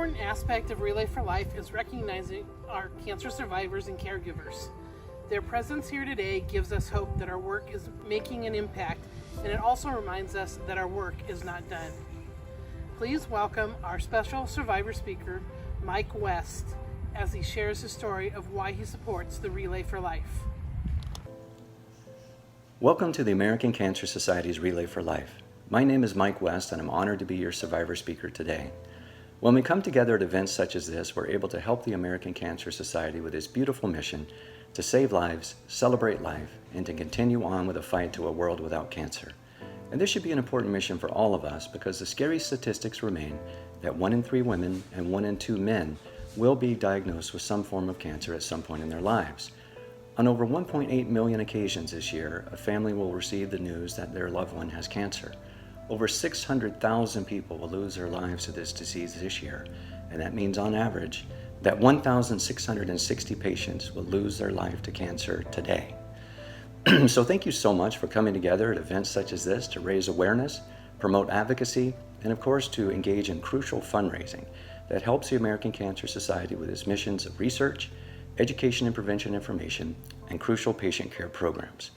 important aspect of Relay for Life is recognizing our cancer survivors and caregivers. Their presence here today gives us hope that our work is making an impact, and it also reminds us that our work is not done. Please welcome our special survivor speaker, Mike West, as he shares his story of why he supports the Relay for Life. Welcome to the American Cancer Society's Relay for Life. My name is Mike West, and I'm honored to be your survivor speaker today. When we come together at events such as this, we're able to help the American Cancer Society with its beautiful mission to save lives, celebrate life, and to continue on with the fight to a world without cancer. And this should be an important mission for all of us because the scary statistics remain that 1 in 3 women and 1 in 2 men will be diagnosed with some form of cancer at some point in their lives. On over 1.8 million occasions this year, a family will receive the news that their loved one has cancer. Over 600,000 people will lose their lives to this disease this year, and that means on average that 1,660 patients will lose their life to cancer today. So thank you so much for coming together at events such as this to raise awareness, promote advocacy, and of course to engage in crucial fundraising that helps the American Cancer Society with its missions of research, education and prevention information, and crucial patient care programs.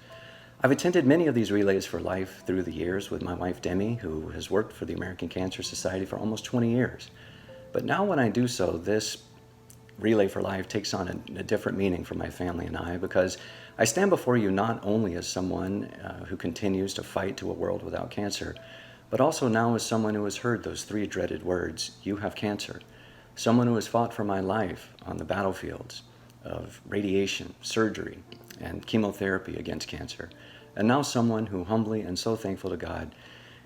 I've attended many of these Relays for Life through the years with my wife Demi, who has worked for the American Cancer Society for almost 20 years. But now when I do so, this Relay for Life takes on a different meaning for my family and I, because I stand before you not only as someone who continues to fight to a world without cancer, but also now as someone who has heard those 3 dreaded words, "You have cancer." Someone who has fought for my life on the battlefields of radiation, surgery, and chemotherapy against cancer. And now someone who humbly and so thankful to God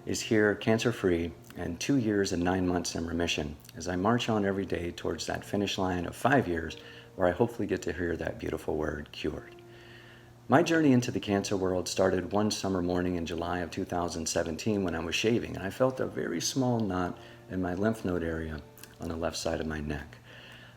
is here cancer-free and 2 years and 9 months in remission as I march on every day towards that finish line of 5 years where I hopefully get to hear that beautiful word, cured. My journey into the cancer world started one summer morning in July of 2017 when I was shaving, and I felt a very small knot in my lymph node area on the left side of my neck.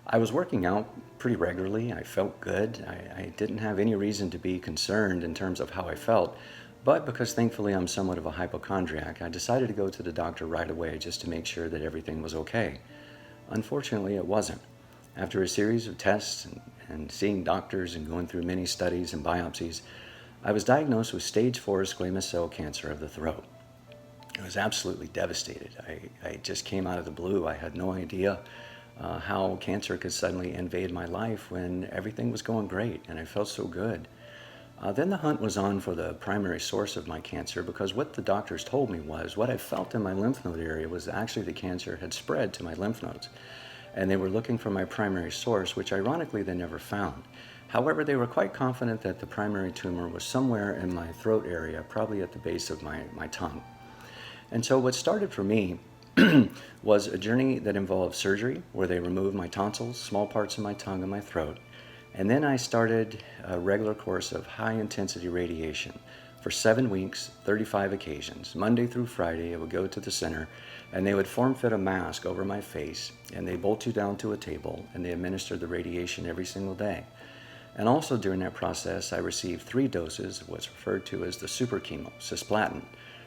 I was working out pretty regularly. I felt good. I didn't have any reason to be concerned in terms of how I felt, but because thankfully I'm somewhat of a hypochondriac, I decided to go to the doctor right away just to make sure that everything was okay. Unfortunately, it wasn't. After a series of tests and seeing doctors and going through many studies and biopsies, I was diagnosed with stage 4 squamous cell cancer of the throat. I was absolutely devastated. I just came out of the blue. I had no idea how cancer could suddenly invade my life when everything was going great and I felt so good. Then the hunt was on for the primary source of my cancer, because what the doctors told me was what I felt in my lymph node area was actually the cancer had spread to my lymph nodes. And they were looking for my primary source, which ironically they never found. However, they were quite confident that the primary tumor was somewhere in my throat area, probably at the base of my tongue. And so what started for me was a journey that involved surgery, where they removed my tonsils, small parts of my tongue and my throat. And then I started a regular course of high-intensity radiation for 7 weeks, 35 occasions. Monday through Friday, I would go to the center, and they would form-fit a mask over my face, and they bolt you down to a table, and they administer the radiation every single day. And also during that process, I received 3 doses of what's referred to as the super chemo, cisplatin.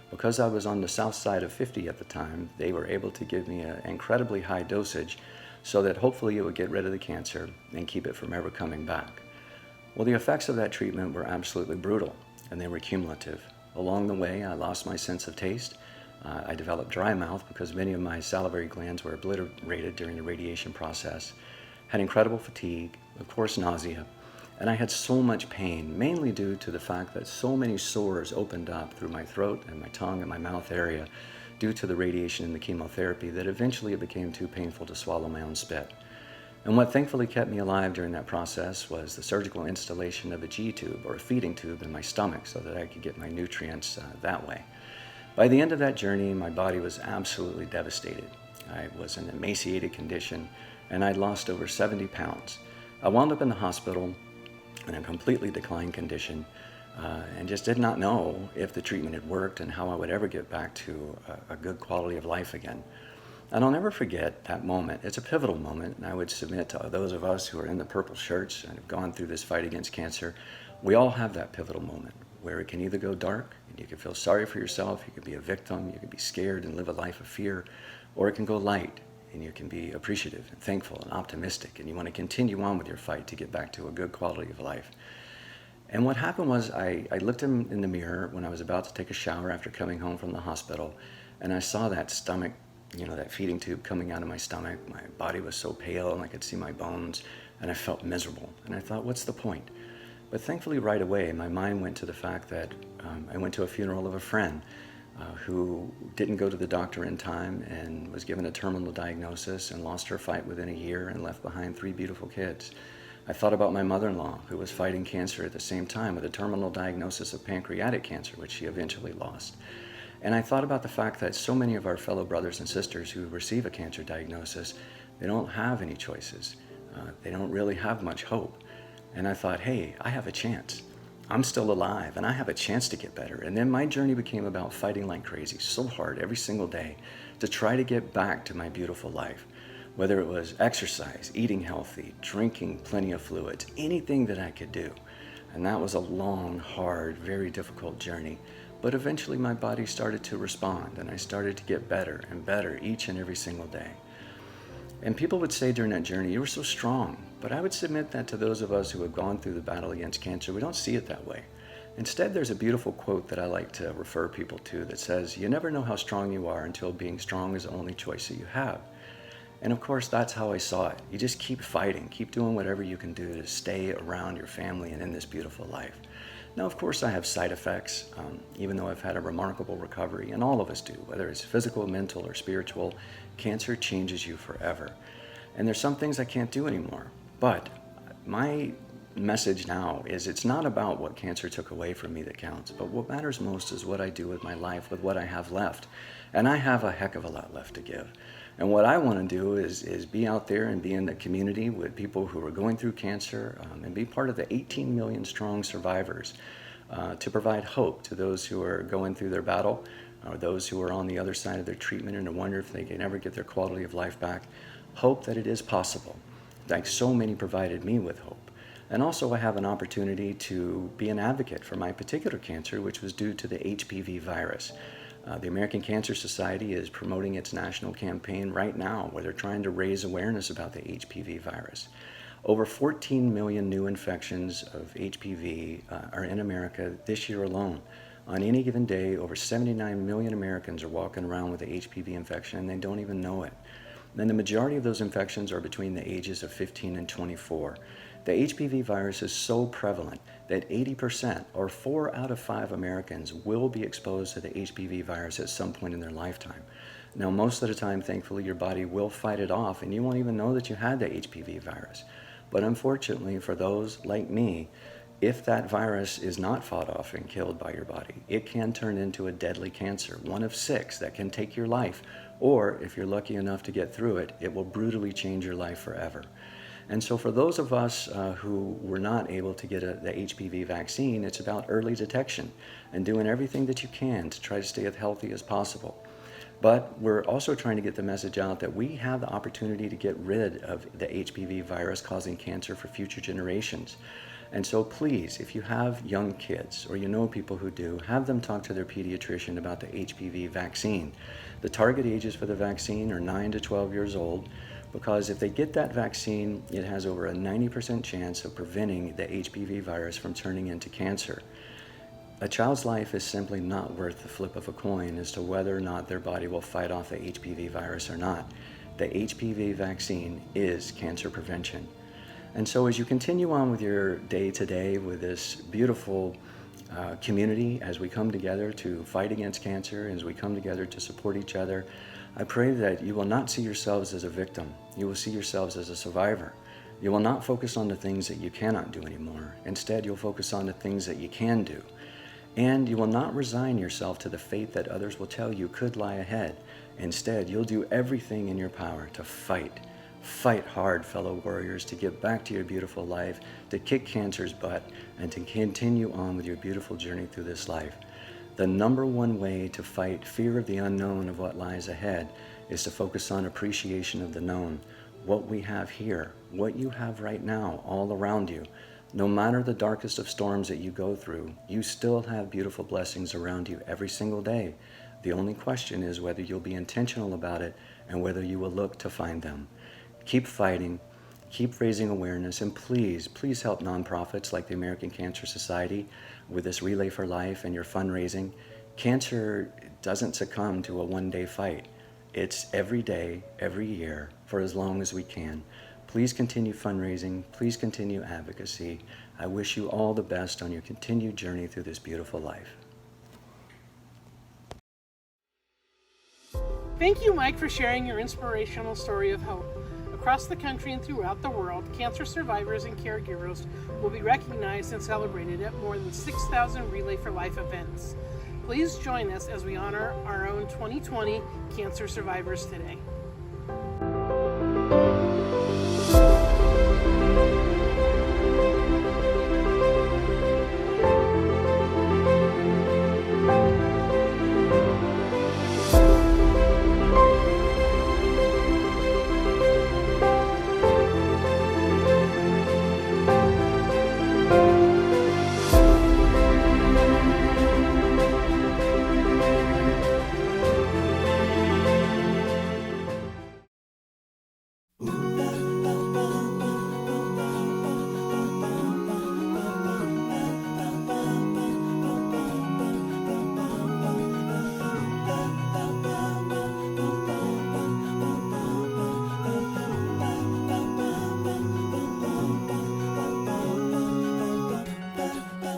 Because I was on the south side of 50 at the time, they were able to give me an incredibly high dosage so that hopefully it would get rid of the cancer and keep it from ever coming back. Well, the effects of that treatment were absolutely brutal, and they were cumulative. Along the way, I lost my sense of taste. I developed dry mouth because many of my salivary glands were obliterated during the radiation process, had incredible fatigue, of course nausea, and I had so much pain, mainly due to the fact that so many sores opened up through my throat and my tongue and my mouth area due to the radiation and the chemotherapy that eventually it became too painful to swallow my own spit. And what thankfully kept me alive during that process was the surgical installation of a G-tube, or a feeding tube, in my stomach so that I could get my nutrients that way. By the end of that journey, my body was absolutely devastated. I was in an emaciated condition, and I'd lost over 70 pounds. I wound up in the hospital in a completely declined condition, and just did not know if the treatment had worked and how I would ever get back to a good quality of life again. And I'll never forget that moment. It's a pivotal moment, and I would submit to those of us who are in the purple shirts and have gone through this fight against cancer, we all have that pivotal moment where it can either go dark and you can feel sorry for yourself, you could be a victim, you could be scared and live a life of fear, or it can go light and you can be appreciative and thankful and optimistic, and you want to continue on with your fight to get back to a good quality of life. And what happened was I looked in the mirror when I was about to take a shower after coming home from the hospital, and I saw that stomach, that feeding tube coming out of my stomach. My body was so pale and I could see my bones, and I felt miserable. And I thought, what's the point? But thankfully right away, my mind went to the fact that I went to a funeral of a friend who didn't go to the doctor in time and was given a terminal diagnosis and lost her fight within a year and left behind 3 beautiful kids. I thought about my mother-in-law, who was fighting cancer at the same time with a terminal diagnosis of pancreatic cancer, which she eventually lost. And I thought about the fact that so many of our fellow brothers and sisters who receive a cancer diagnosis, they don't have any choices. They don't really have much hope. And I thought, hey, I have a chance. I'm still alive and I have a chance to get better. And then my journey became about fighting like crazy, so hard every single day to try to get back to my beautiful life. Whether it was exercise, eating healthy, drinking plenty of fluids, anything that I could do. And that was a long, hard, very difficult journey. But eventually my body started to respond and I started to get better and better each and every single day. And people would say during that journey, you were so strong. But I would submit that to those of us who have gone through the battle against cancer, we don't see it that way. Instead, there's a beautiful quote that I like to refer people to that says, you never know how strong you are until being strong is the only choice that you have. And of course, that's how I saw it. You just keep fighting, keep doing whatever you can do to stay around your family and in this beautiful life. Now, of course, I have side effects, even though I've had a remarkable recovery, and all of us do, whether it's physical, mental, or spiritual. Cancer changes you forever. And there's some things I can't do anymore. But my message now is it's not about what cancer took away from me that counts, but what matters most is what I do with my life, with what I have left. And I have a heck of a lot left to give. And what I want to do is be out there and be in the community with people who are going through cancer and be part of the 18 million strong survivors to provide hope to those who are going through their battle or those who are on the other side of their treatment and wonder if they can ever get their quality of life back. Hope that it is possible. Like so many provided me with hope. And also I have an opportunity to be an advocate for my particular cancer, which was due to the HPV virus. The American Cancer Society is promoting its national campaign right now where they're trying to raise awareness about the HPV virus. Over 14 million new infections of HPV are in America this year alone. On any given day, over 79 million Americans are walking around with the HPV infection and they don't even know it. And the majority of those infections are between the ages of 15 and 24. The HPV virus is so prevalent that 80%, or 4 out of 5 Americans, will be exposed to the HPV virus at some point in their lifetime. Now, most of the time, thankfully, your body will fight it off and you won't even know that you had the HPV virus. But unfortunately, for those like me, if that virus is not fought off and killed by your body, it can turn into a deadly cancer, one of 6 that can take your life. Or if you're lucky enough to get through it, it will brutally change your life forever. And so for those of us who were not able to get the HPV vaccine, it's about early detection and doing everything that you can to try to stay as healthy as possible. But we're also trying to get the message out that we have the opportunity to get rid of the HPV virus causing cancer for future generations. And so please, if you have young kids or you know people who do, have them talk to their pediatrician about the HPV vaccine. The target ages for the vaccine are 9 to 12 years old because if they get that vaccine, it has over a 90% chance of preventing the HPV virus from turning into cancer. A child's life is simply not worth the flip of a coin as to whether or not their body will fight off the HPV virus or not. The HPV vaccine is cancer prevention. And so as you continue on with your day-to-day with this beautiful community, as we come together to fight against cancer, as we come together to support each other, I pray that you will not see yourselves as a victim. You will see yourselves as a survivor. You will not focus on the things that you cannot do anymore. Instead, you'll focus on the things that you can do. And you will not resign yourself to the fate that others will tell you could lie ahead. Instead, you'll do everything in your power to fight. Fight hard, fellow warriors, to get back to your beautiful life, to kick cancer's butt, and to continue on with your beautiful journey through this life. The number one way to fight fear of the unknown of what lies ahead is to focus on appreciation of the known. What we have here, what you have right now, all around you. No matter the darkest of storms that you go through, you still have beautiful blessings around you every single day. The only question is whether you'll be intentional about it and whether you will look to find them. Keep fighting, keep raising awareness, and please, please help nonprofits like the American Cancer Society with this Relay for Life and your fundraising. Cancer doesn't succumb to a one-day fight. It's every day, every year, for as long as we can. Please continue fundraising. Please continue advocacy. I wish you all the best on your continued journey through this beautiful life. Thank you, Mike, for sharing your inspirational story of hope. Across the country and throughout the world, cancer survivors and caregivers will be recognized and celebrated at more than 6,000 Relay for Life events. Please join us as we honor our own 2020 cancer survivors today.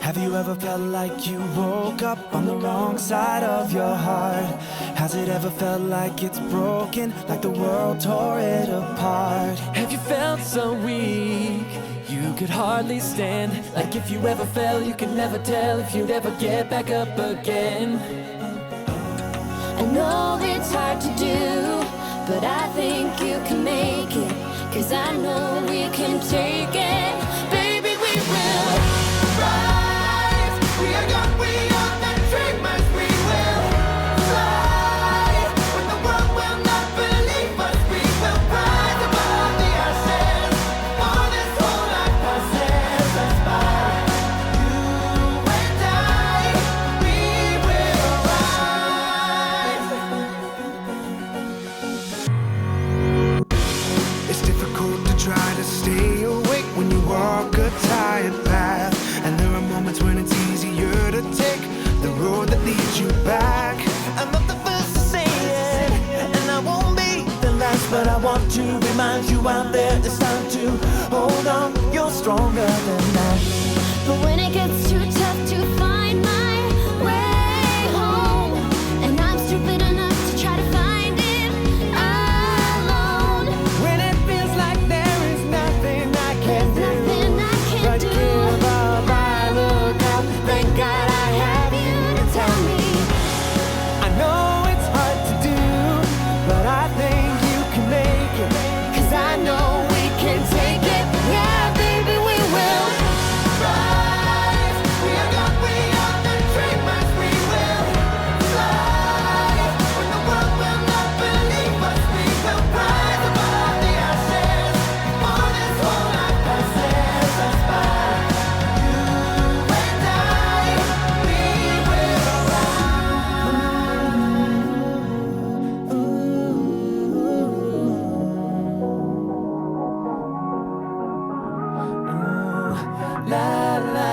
Have you ever felt like you woke up on the wrong side of your heart? Has it ever felt like it's broken, like the world tore it apart? Have you felt so weak you could hardly stand? Like if you ever fell, you could never tell if you'd ever get back up again. I know it's hard to do, but I think you can make it, 'cause I know we can take it. Baby, we will rise. We are young, we are the dreamers. We will fly. When the world will not believe us, we will rise above the ashes. For this whole life passes us by. You and I, we will rise. It's difficult to try to stay awake when you walk a tired path, and there are moments when it's easier to take the road that leads you back. I'm not the first to say it, and I won't be the last, but I want to remind you out there it's time to hold on. You're stronger than that. But when it gets too tough to find my way home, and I'm stupid enough to try to find it alone, When it feels like there is nothing I can do, nothing I can but do. give up, I look up, thank God I have you to tell me. I know it's hard to do, but I think you can make it, 'cause I know we can take it. Yeah, baby, we will rise. We are young, we are the dreamers. We will fly. When the world will not believe us, we will rise above the ashes. For this whole life passes us by. You and I, we will rise. La la